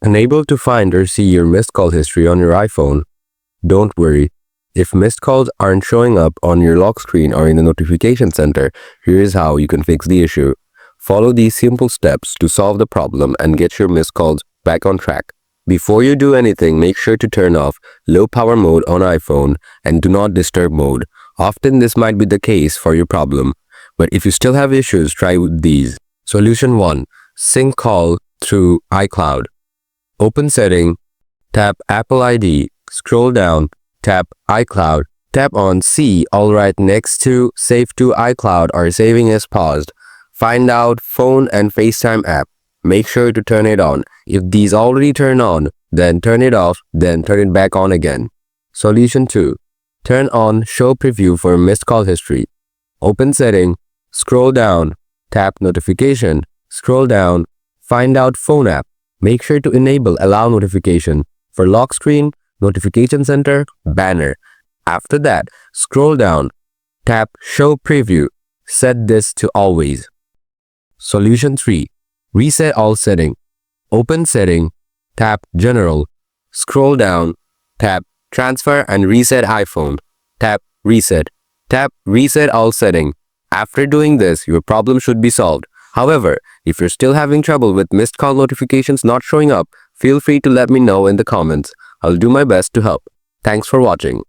Unable to find or see your missed call history on your iPhone? Don't worry. If missed calls aren't showing up on your lock screen or in the notification center, here is how you can fix the issue. Follow these simple steps to solve the problem and get your missed calls back on track. Before you do anything, make sure to turn off low power mode on iPhone and do not disturb mode. Often this might be the case for your problem, but if you still have issues, try with these. Solution 1. Sync call through iCloud. Open Setting, tap Apple ID, scroll down, tap iCloud, tap on See All right next to Save to iCloud or Saving as Paused. Find out Phone and FaceTime app. Make sure to turn it on. If these already turn on, then turn it off, then turn it back on again. Solution 2. Turn on Show Preview for missed call history. Open Setting, scroll down, tap Notification, scroll down, find out Phone app. Make sure to enable Allow Notification for lock screen, notification center, banner. After that, scroll down, tap Show Preview. Set this to Always. Solution 3. Reset all setting. Open Setting, tap General, scroll down, tap Transfer and Reset iPhone, tap Reset, tap Reset all setting. After doing this, your problem should be solved. However, if you're still having trouble with missed call notifications not showing up, feel free to let me know in the comments. I'll do my best to help. Thanks for watching.